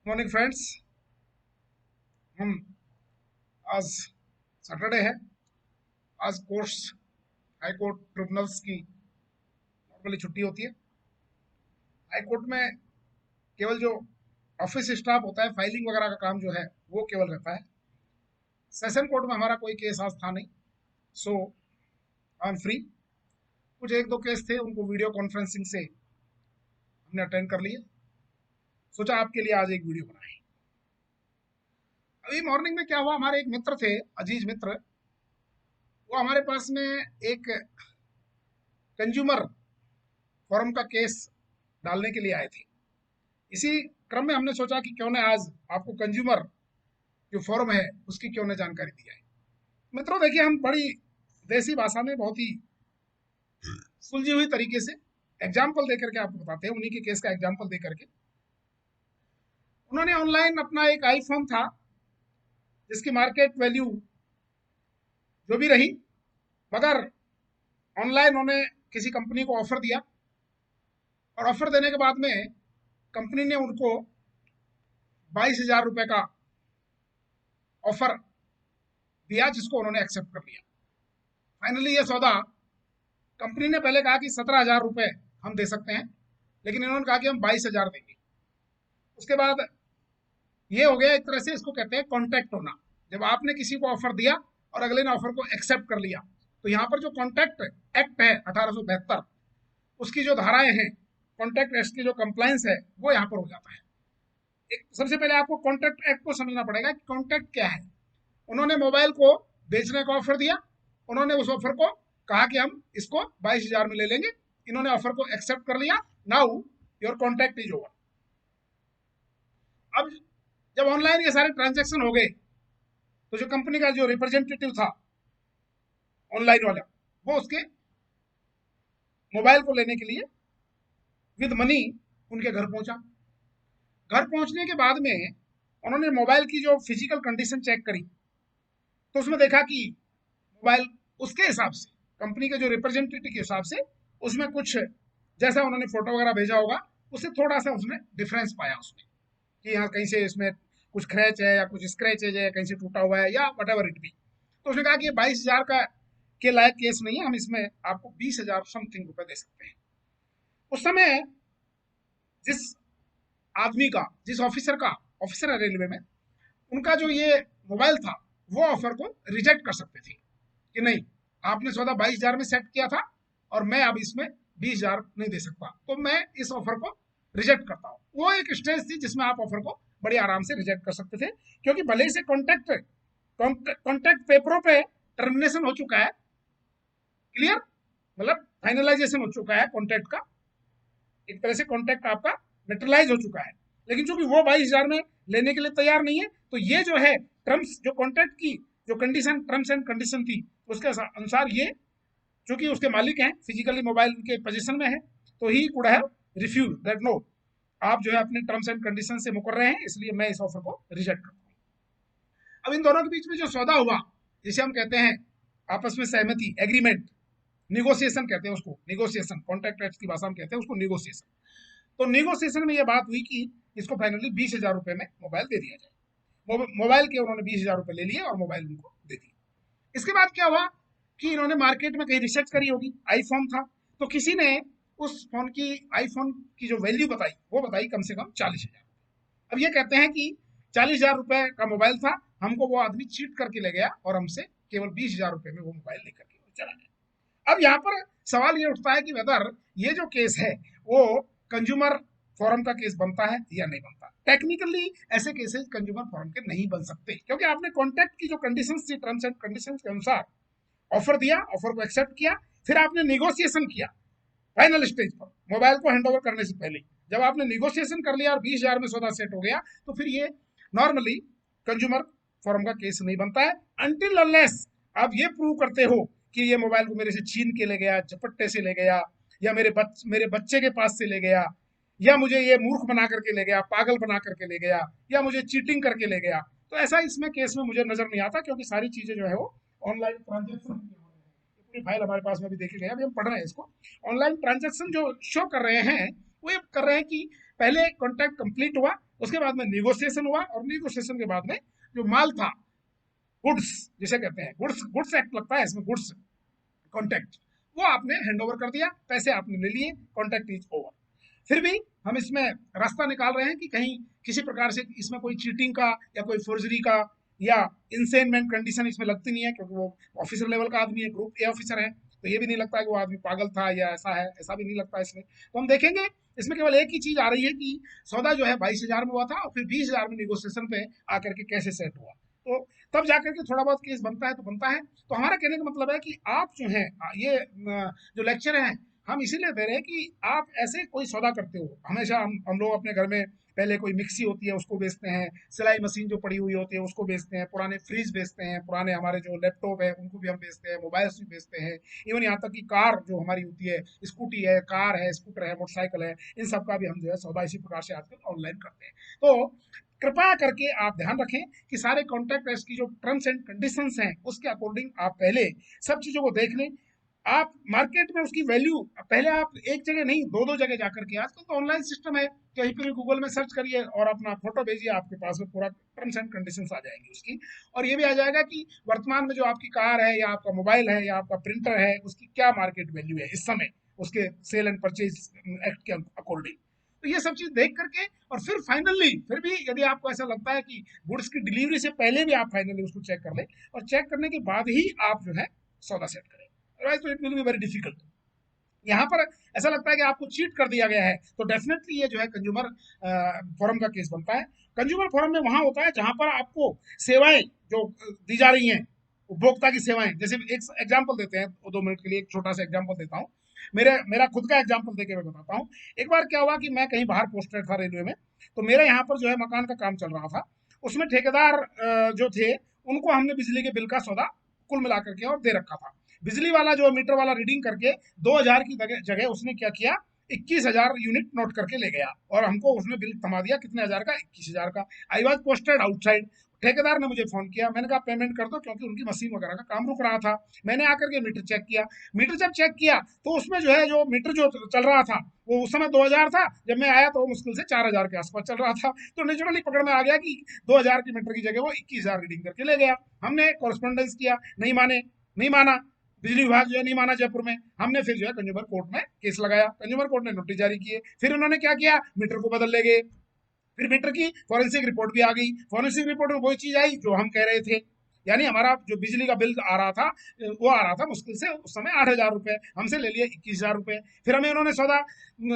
Morning friends. हम आज Saturday है। आज कोर्ट्स हाई कोर्ट ट्रिब्यूनल्स की नॉर्मली छुट्टी होती है। हाई कोर्ट में केवल जो ऑफिस स्टाफ होता है, फाइलिंग वगैरह का काम जो है वो केवल रहता है। सेशन कोर्ट में हमारा कोई केस आज था नहीं, सो आई एम फ्री। कुछ एक दो केस थे, उनको वीडियो कॉन्फ्रेंसिंग से हमने अटेंड कर लिए। सोचा आपके लिए आज एक वीडियो बनाए। अभी मॉर्निंग में क्या हुआ, हमारे एक मित्र थे, अजीज मित्र। वो हमारे पास में एक कंज्यूमर फोरम का केस डालने के लिए आए थे। इसी क्रम में हमने सोचा कि क्यों न आज आपको कंज्यूमर जो फोरम है उसकी क्यों न जानकारी दी जाए। मित्रों देखिए, हम बड़ी देसी भाषा में बहुत ही सुलझी हुई तरीके से एग्जाम्पल दे करके आपको बताते हैं, उन्हीं के केस का एग्जाम्पल दे करके। उन्होंने ऑनलाइन अपना एक आईफोन था जिसकी मार्केट वैल्यू जो भी रही, मगर ऑनलाइन उन्होंने किसी कंपनी को ऑफर दिया और ऑफर देने के बाद में कंपनी ने उनको 22,000 रुपए का ऑफर दिया, जिसको उन्होंने एक्सेप्ट कर लिया। फाइनली ये सौदा, कंपनी ने पहले कहा कि 17,000 रुपए हम दे सकते हैं, लेकिन इन्होंने कहा कि हम 22,000 देंगे। उसके बाद ये हो गया, एक तरह से इसको कहते हैं कॉन्टैक्ट होना। जब आपने किसी को ऑफर दिया और अगले ने ऑफर को एक्सेप्ट कर लिया, तो यहाँ पर जो कॉन्टैक्ट एक्ट है 1872, उसकी जो धाराएं हैं, कॉन्टैक्ट एक्ट की जो कंप्लायंस है, वो यहाँ पर हो जाता है। एक सबसे पहले आपको कॉन्टैक्ट एक्ट को समझना पड़ेगा कि कॉन्टैक्ट क्या है। उन्होंने मोबाइल को बेचने का ऑफर दिया, उन्होंने उस ऑफर को कहा कि हम इसको 22,000 में ले लेंगे। इन्होंने ऑफर को एक्सेप्ट कर लिया। Now your contact is over. अब जब ऑनलाइन ये सारे ट्रांजेक्शन हो गए, तो जो कंपनी का जो रिप्रेजेंटेटिव था ऑनलाइन वाला, वो उसके मोबाइल को लेने के लिए विद मनी उनके घर पहुंचा। घर पहुंचने के बाद में उन्होंने मोबाइल की जो फिजिकल कंडीशन चेक करी, तो उसमें देखा कि मोबाइल उसके हिसाब से, कंपनी के जो रिप्रेजेंटेटिव के हिसाब से, उसमें कुछ जैसा उन्होंने फोटो वगैरह भेजा होगा, उससे थोड़ा सा उसने डिफरेंस पाया उसमें, कि यहाँ कहीं से इसमें कुछ क्रैच है या कुछ स्क्रैचेज है, कहीं से टूटा हुआ है या वट एवर इट बी। तो उसने कहा कि ये 22,000 का के लायक केस नहीं है, हम इसमें आपको 20,000 समथिंग रुपए दे सकते हैं। उस समय जिस आदमी का, जिस ऑफिसर का, ऑफिसर है रेलवे में, उनका जो ये मोबाइल था, वो ऑफर को रिजेक्ट कर सकते थे कि नहीं, आपने सौदा 22,000 में सेट किया था और मैं अब इसमें 20,000 नहीं दे सकता, तो मैं इस ऑफर को रिजेक्ट करता हूँ। वो एक स्टेज थी जिसमें आप ऑफर को बड़े आराम से रिजेक्ट कर सकते थे, क्योंकि भले से कॉन्ट्रैक्ट कॉन्ट्रैक्ट पेपरों पे टर्मिनेशन हो चुका है, क्लियर, मतलब फाइनलाइजेशन हो चुका है कॉन्ट्रैक्ट का, एक तरह से कॉन्ट्रैक्ट आपका मेटरलाइज हो चुका है। लेकिन चूंकि वो 22,000 में लेने के लिए तैयार नहीं है, तो ये जो है टर्म्स, जो कॉन्ट्रैक्ट की जो कंडीशन, टर्म्स एंड कंडीशन थी, उसके अनुसार ये, चूंकि उसके मालिक हैं, फिजिकली मोबाइल उनके पोजीशन में है, तो he could have refuse that, no, आप जो है अपने टर्म्स एंड कंडीशन से मुकर रहे हैं, इसलिए मैं इस ऑफर को रिजेक्ट करता हूँ। अब इन दोनों के बीच में जो सौदा हुआ, जिसे हम कहते हैं आपस में सहमति, एग्रीमेंट, निगोसिएशन कहते हैं उसको, निगोसिएशन, कॉन्ट्रैक्ट एक्ट की भाषा में कहते हैं उसको निगोसिएशन। तो निगोसिएशन में यह बात हुई कि इसको फाइनली 20,000 रुपए में मोबाइल दे दिया जाए। मोबाइल के उन्होंने 20,000 रुपए ले लिए और मोबाइल उनको दे दिया। इसके बाद क्या हुआ कि इन्होंने मार्केट में कहीं रिसर्च करी होगी, आईफोन था, तो किसी ने उस फोन की, आईफोन की जो वैल्यू बताई, वो बताई कम से कम 40,000। अब ये कहते हैं कि 40,000 रुपए का मोबाइल था, हमको वो आदमी चीट करके ले गया और हमसे केवल 20,000 रुपए में वो मोबाइल लेकर के चला गया। अब यहाँ पर सवाल ये उठता है कि वेदर ये जो केस है वो कंज्यूमर फोरम का केस बनता है या नहीं बनता। टेक्निकली ऐसे केसेस कंज्यूमर फोरम के नहीं बन सकते, क्योंकि आपने कॉन्ट्रैक्ट की जो कंडीशंस थी, टर्म्स एंड कंडीशंस के अनुसार ऑफर दिया, ऑफर को एक्सेप्ट किया, फिर आपने निगोसिएशन किया फाइनल स्टेज पर, मोबाइल को हैंडओवर करने से पहले जब आपने निगोसिएशन कर लिया और 20,000 में सौदा सेट हो गया, तो फिर ये नॉर्मली कंज्यूमर फोरम का केस नहीं बनता है, अनटिल अनलेस आप ये प्रूव करते हो कि ये मोबाइल को मेरे से छीन के ले गया, झपट्टे से ले गया, या मेरे बच्चे के पास से ले गया, या मुझे ये मूर्ख बना करके ले गया, पागल बना करके ले गया, या मुझे चीटिंग करके ले गया। तो ऐसा इसमें केस में मुझे नजर नहीं आता, क्योंकि सारी चीजें जो है वो ऑनलाइन ट्रांजेक्शन, पूरी फाइल हमारे पास में भी देखी गई, अभी हम पढ़ रहे हैं इसको। ऑनलाइन ट्रांजेक्शन जो शो कर रहे हैं, वो ये कर रहे हैं कि पहले कॉन्ट्रैक्ट कंप्लीट हुआ, उसके बाद में निगोशिएशन हुआ, और निगोशिएशन के बाद में जो माल था, गुड्स जिसे कहते हैं, गुड्स गुड्स एक्ट लगता है इसमें, गुड्स कॉन्ट्रैक्ट, वो आपने हैंड ओवर कर दिया, पैसे आपने ले लिए, कॉन्ट्रैक्ट इज ओवर। फिर भी हम इसमें रास्ता निकाल रहे हैं कि कहीं किसी प्रकार से इसमें कोई चीटिंग का या कोई फोर्जरी का या इंसेनमेंट कंडीशन इसमें लगती नहीं है, क्योंकि वो ऑफिसर लेवल का आदमी है, ग्रुप ए ऑफिसर है, तो ये भी नहीं लगता है कि वो आदमी पागल था या ऐसा है, ऐसा भी नहीं लगता इसमें। तो हम देखेंगे इसमें केवल एक ही चीज आ रही है कि सौदा जो है 22,000 में हुआ था, और फिर 20,000 में निगोशिएशन पे आकर के कैसे सेट हुआ, तो तब जाकर के थोड़ा बहुत केस बनता है तो बनता है। तो हमारा कहने का मतलब है कि आप जो है ये जो लेक्चर है हम इसीलिए दे रहे हैं कि आप ऐसे कोई सौदा करते हो, हमेशा हम लोग अपने घर में पहले कोई मिक्सी होती है उसको बेचते हैं, सिलाई मशीन जो पड़ी हुई होती है उसको बेचते हैं, पुराने फ्रिज बेचते हैं, पुराने हमारे जो लैपटॉप है उनको भी हम बेचते हैं, मोबाइल्स भी बेचते हैं, इवन यहाँ तक कि कार जो हमारी होती है, स्कूटी है, कार है, स्कूटर है, मोटरसाइकिल है, इन सब का भी हम जो है सौदा इसी प्रकार से आजकल ऑनलाइन करते हैं। तो कृपया करके आप ध्यान रखें कि सारे कॉन्ट्रैक्ट की जो टर्म्स एंड कंडीशंस हैं उसके अकॉर्डिंग आप पहले सब चीजों को देख लें। आप मार्केट में उसकी वैल्यू पहले आप एक जगह नहीं दो दो जगह जाकर के, आजकल तो ऑनलाइन सिस्टम है, कहीं पर भी गूगल में सर्च करिए और अपना फोटो भेजिए, आपके पास में पूरा टर्म्स एंड कंडीशंस आ जाएंगी उसकी, और ये भी आ जाएगा कि वर्तमान में जो आपकी कार है या आपका मोबाइल है या आपका प्रिंटर है उसकी क्या मार्केट वैल्यू है इस समय, उसके सेल एंड परचेज एक्ट के अकॉर्डिंग। तो ये सब चीज देख करके, और फिर फाइनली फिर भी यदि आपको ऐसा लगता है कि गुड्स की डिलीवरी से पहले भी आप फाइनली उसको चेक कर लें, और चेक करने के बाद ही आप जो है सौदा सेट करें, अदरवाइज तो it will be very difficult. यहाँ पर ऐसा लगता है कि आपको चीट कर दिया गया है, तो डेफिनेटली ये जो है कंज्यूमर फोरम का केस बनता है। कंज्यूमर फोरम में वहां होता है जहां पर आपको सेवाएं जो दी जा रही हैं, उपभोक्ता की सेवाएं, जैसे एक एग्जांपल देते हैं, 2 मिनट के लिए एक छोटा सा एग्जांपल देता हूँ, मेरा खुद का एग्जांपल देके मैं बताता हूँ। एक बार क्या हुआ कि मैं कहीं बाहर पोस्टेड था रेलवे में, तो मेरे यहाँ पर जो है मकान का काम चल रहा था, उसमें ठेकेदार जो थे उनको हमने बिजली के बिल का सौदा कुल मिलाकर के और दे रखा था। बिजली वाला जो मीटर वाला रीडिंग करके 2,000 की जगह उसने क्या किया, 21,000 यूनिट नोट करके ले गया, और हमको उसने बिल थमा दिया कितने हजार का, 21,000 का। I was posted outside. ठेकेदार ने मुझे फोन किया, मैंने कहा पेमेंट कर दो, क्योंकि उनकी मशीन वगैरह का काम रुक रहा था। मैंने आकर के मीटर चेक किया, मीटर जब चेक किया तो उसमें जो है जो मीटर जो चल रहा था वो उस समय 2,000 था, जब मैं आया तो मुश्किल से 4,000 के आसपास चल रहा था। तो नेचुरली पकड़ में आ गया कि 2,000 की मीटर की जगह वो 21,000 रीडिंग करके ले गया। हमने कॉरेस्पॉन्डेंस किया, नहीं माने, नहीं माना, बिजली विभाग जो है नहीं माना जयपुर में। हमने फिर जो है कंज्यूमर कोर्ट में केस लगाया, कंज्यूमर कोर्ट ने नोटिस जारी किए, फिर उन्होंने क्या किया, मीटर को बदल ले गए। फिर मीटर की फॉरेंसिक रिपोर्ट भी आ गई, फॉरेंसिक रिपोर्ट में वही चीज आई जो हम कह रहे थे, यानी हमारा जो बिजली का बिल आ रहा था वो आ रहा था मुश्किल से उस समय 8,000 रुपए, हमसे ले लिए 21,000 रुपए। फिर हमें उन्होंने सौदा,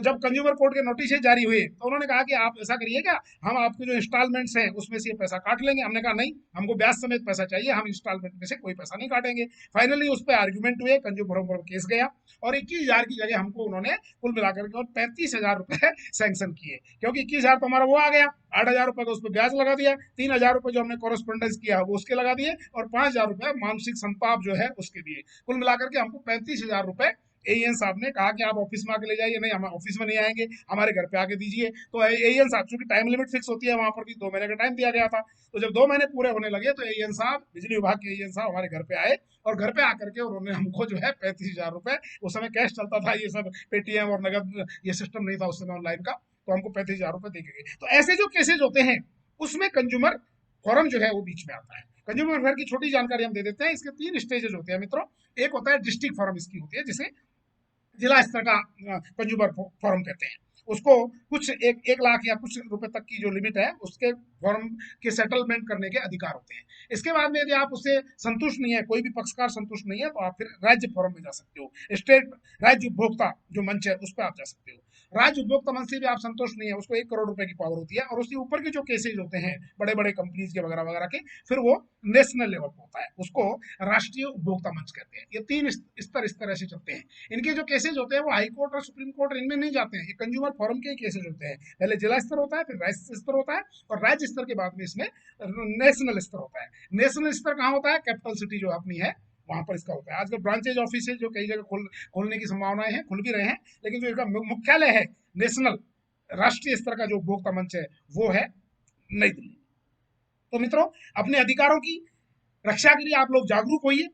जब कंज्यूमर कोर्ट के नोटिस जारी हुए तो उन्होंने कहा कि आप ऐसा करिए क्या, हम आपके जो इंस्टॉलमेंट्स हैं उसमें से पैसा काट लेंगे। हमने कहा नहीं, हमको ब्याज समेत पैसा चाहिए, हम इंस्टॉलमेंट में से कोई पैसा नहीं काटेंगे। फाइनली उस पर आर्ग्यूमेंट हुए, कंज्यूमर कोर्ट केस गया, और 21,000 की जगह हमको उन्होंने कुल मिलाकर के और 35,000 रुपए सैंक्शन किए, क्योंकि 21,000 तो हमारा वो आ गया, 8,000 रुपए का उस पर ब्याज लगा दिया, 3,000 रुपए जो हमने कॉरेस्पॉन्डेंस किया वो उसके लगा दिए, और 5,000 रुपए मानसिक संताप जो है उसके दिए। कुल मिलाकर के हमको 35,000 रुपए एएन साहब ने कहा कि आप ऑफिस में आके ले जाइए। नहीं, हम ऑफिस में नहीं आएंगे, हमारे घर पे आके दीजिए। तो एएन साहब, चूंकि टाइम लिमिट फिक्स होती है वहां पर भी 2 महीने का टाइम दिया गया था, तो जब 2 महीने पूरे होने लगे तो एएन साहब, बिजली विभाग के एएन साहब हमारे घर पे आए, और घर पे आकर के उन्होंने हमको जो है 35,000 रुपए, उस समय कैश चलता था, ये सब पेटीएम और नगद ये सिस्टम नहीं था उस समय ऑनलाइन का, तो हमको 35,000 रुपए दे गए। तो ऐसे जो केसेज होते हैं उसमें कंज्यूमर फोरम जो है वो बीच में आता है। कंज्यूमर फेयर की छोटी जानकारी हम दे देते हैं। इसके 3 स्टेजेस होते हैं मित्रों। एक होता है डिस्ट्रिक्ट फोरम, इसकी होती है जिसे जिला स्तर का कंज्यूमर फोरम कहते हैं। उसको कुछ 1 लाख या कुछ रुपए तक की जो लिमिट है उसके फॉर्म के सेटलमेंट करने के अधिकार होते हैं। इसके बाद में यदि आप उससे संतुष्ट नहीं है, कोई भी पक्षकार संतुष्ट नहीं है, तो आप फिर राज्य फोरम में जा सकते हो। स्टेट राज्य उपभोक्ता जो मंच है उस पर आप जा सकते हो। राज्य उपभोक्ता मंच से भी आप संतुष्ट नहीं है, उसको 1 करोड़ रुपए की पावर होती है, और उसके ऊपर के जो केसेज होते हैं बड़े बड़े कंपनीज के वगैरह वगैरह के, फिर वो नेशनल लेवल पर होता है, उसको राष्ट्रीय उपभोक्ता मंच कहते हैं। ये 3 स्तर इस तरह से चलते हैं। इनके जो केसेज होते हैं वो हाई कोर्ट और सुप्रीम कोर्ट इनमें नहीं जाते हैं, ये कंज्यूमर फोरम के केसेज होते हैं। पहले जिला स्तर होता है, फिर राज्य स्तर होता है, और राज्य स्तर के बाद में इसमें नेशनल स्तर होता है। नेशनल स्तर कहाँ होता है, कैपिटल सिटी जो अपनी है वहां पर इसका होता है। आजकल ब्रांचेज ऑफिस जो कई जगह खोलने की संभावनाएं हैं, खुल भी रहे हैं, लेकिन जो इसका मुख्यालय है नेशनल राष्ट्रीय स्तर का जो उपभोक्ता मंच है वो है नई दिल्ली। तो मित्रों, अपने अधिकारों की रक्षा के लिए आप लोग जागरूक होइए,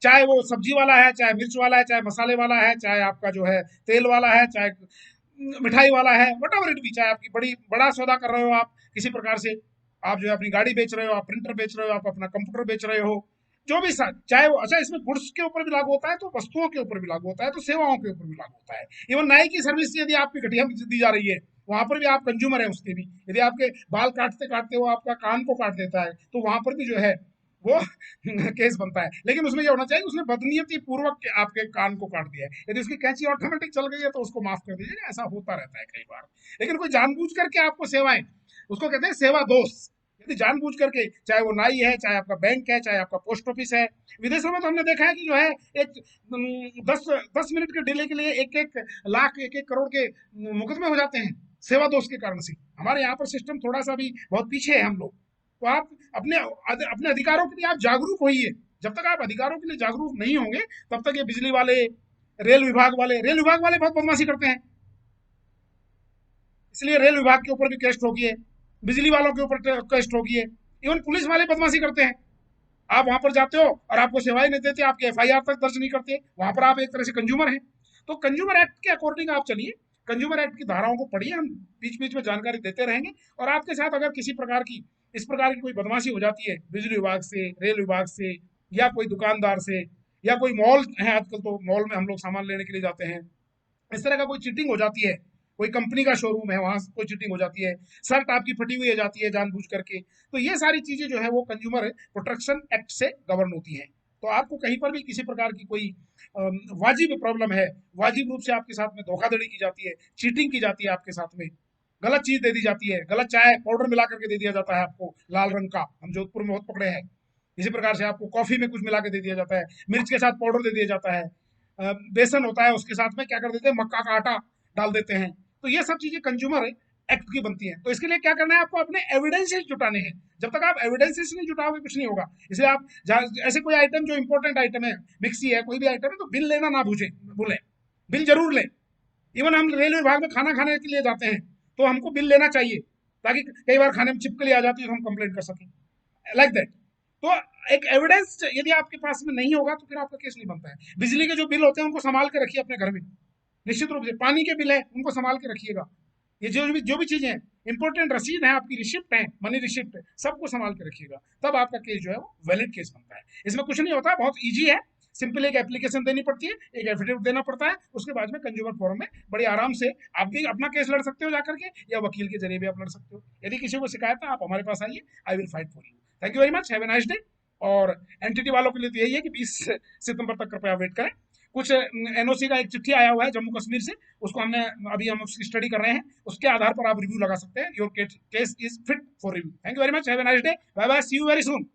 चाहे वो सब्जी वाला है, चाहे मिर्च वाला है, चाहे मसाले वाला है, चाहे आपका जो है तेल वाला है, चाहे मिठाई वाला है, वट एवर इट बी, चाहे आपकी बड़ा सौदा कर रहे हो आप किसी प्रकार से, आप जो है अपनी गाड़ी बेच रहे हो, आप प्रिंटर बेच रहे हो, आप अपना कंप्यूटर बेच रहे हो, जो भी चाहे वो, अच्छा इसमें गुड्स के ऊपर भी लागू होता है, तो वस्तुओं के ऊपर भी लागू होता है, तो सेवाओं के ऊपर भी लागू होता है। इवन नाई की सर्विस यदि आपकी घटिया दी जा रही है, वहां पर भी आप कंज्यूमर है उसके भी। यदि आपके बाल काटते काटते वो आपका कान को काट देता है, तो वहां पर भी जो है वो केस बनता है। लेकिन उसमें ये होना चाहिए उसने बदनीयती पूर्वक आपके कान को काट दिया है, यदि उसकी कैंची ऑटोमेटिक चल गई है तो उसको माफ कर दीजिएगा, ऐसा होता रहता है कई बार। लेकिन कोई जानबूझ करके आपको सेवाएं, उसको कहते हैं सेवा दोष, यदि जानबूझ करके, चाहे वो नाई है, चाहे आपका बैंक है, चाहे आपका पोस्ट ऑफिस है, विदेशों में तो हमने देखा है कि जो है एक 10 10 मिनट के डिले के लिए 1 1 लाख 1 1 करोड़ के मुकदमे हो जाते हैं सेवा दोष के कारण से। हमारे यहाँ पर सिस्टम थोड़ा सा भी बहुत पीछे है हम लोग। तो आप अपने अपने अधिकारों के लिए आप जागरूक होइए। जब तक आप अधिकारों के लिए जागरूक नहीं होंगे, तब तक ये बिजली वाले, रेल विभाग वाले बहुत बदमाशी करते हैं, इसलिए रेल विभाग के ऊपर भी केस ठोकिए, बिजली वालों के ऊपर केस ठोकिए। इवन पुलिस वाले बदमाशी करते हैं, आप वहां पर जाते हो और आपको सेवाएं नहीं देते, आपके एफआईआर तक दर्ज नहीं करते, वहां पर आप एक तरह से कंज्यूमर हैं। तो कंज्यूमर एक्ट के अकॉर्डिंग आप चलिए, कंज्यूमर एक्ट की धाराओं को पढ़िए, हम बीच बीच में जानकारी देते रहेंगे। और आपके साथ अगर किसी प्रकार की, इस प्रकार की कोई बदमाशी हो जाती है बिजली विभाग से, रेल विभाग से, या कोई दुकानदार से, या कोई मॉल है, आजकल तो मॉल में हम लोग सामान लेने के लिए जाते हैं, इस तरह का कोई चीटिंग हो जाती है, कोई कंपनी का शोरूम है वहां कोई चीटिंग हो जाती है, शर्ट आपकी फटी हुई हो जाती है जानबूझ करके, तो ये सारी चीजें जो है वो कंज्यूमर प्रोटेक्शन एक्ट से गवर्न होती हैं। तो आपको कहीं पर भी किसी प्रकार की कोई वाजिब प्रॉब्लम है, वाजिब रूप से आपके साथ में धोखाधड़ी की जाती है, चीटिंग की जाती है आपके साथ में, गलत चीज दे दी जाती है, गलत चाय पाउडर मिला करके दे दिया जाता है आपको लाल रंग का, हम जोधपुर में बहुत पकड़े हैं। इसी प्रकार से आपको कॉफी में कुछ मिला के दे दिया जाता है, मिर्च के साथ पाउडर दे दिया जाता है, बेसन होता है उसके साथ में क्या कर देते हैं, मक्का का आटा डाल देते हैं। तो ये सब चीजें कंज्यूमर एक्ट की बनती हैं। तो इसके लिए क्या करना है, आपको अपने एविडेंसेस जुटाने हैं। जब तक आप एविडेंसेस नहीं जुटाओगे कुछ नहीं होगा। इसलिए आप ऐसे कोई आइटम जो इंपॉर्टेंट आइटम है, मिक्सी है, कोई भी आइटम है, तो बिल लेना ना भूलें, बिल जरूर लें। इवन हम रेलवे विभाग में खाना खाने के लिए जाते हैं तो हमको बिल लेना चाहिए, ताकि कई बार खाने में छिपकली आ जाती है तो हम कंप्लेंट कर सकें, लाइक दैट। तो एक एविडेंस यदि आपके पास में नहीं होगा तो फिर आपका केस नहीं बनता है। बिजली के जो बिल होते हैं उनको संभाल के रखिए अपने घर में, निश्चित रूप से पानी के बिल है उनको संभाल के रखिएगा। ये जो भी चीजें हैं, इंपॉर्टेंट रसीद है आपकी, रिसिप्ट है, मनी रिसिप्ट, सबको संभाल के रखिएगा, तब आपका केस जो है वो वैलिड केस बनता है। इसमें कुछ नहीं होता, बहुत ईजी है। सिंपल एक एप्लीकेशन देनी पड़ती है, एक एफिडेविट देना पड़ता है, उसके बाद में कंज्यूमर फोरम में बड़े आराम से आप भी अपना केस लड़ सकते हो जाकर के, या वकील के जरिए भी आप लड़ सकते हो। यदि किसी को शिकायत है आप हमारे पास आइए, I will fight for you. Thank you very much, have a nice day. और एनटीटी वालों के लिए तो यही है कि 20 सितंबर तक कृपया वेट करें। कुछ एनओसी का एक चिट्ठी आया हुआ है जम्मू कश्मीर से, उसको हम उसकी स्टडी कर रहे हैं, उसके आधार पर आप रिव्यू लगा सकते हैं। Your case is fit for review. Thank you very much, have a nice day, bye bye, see you very soon.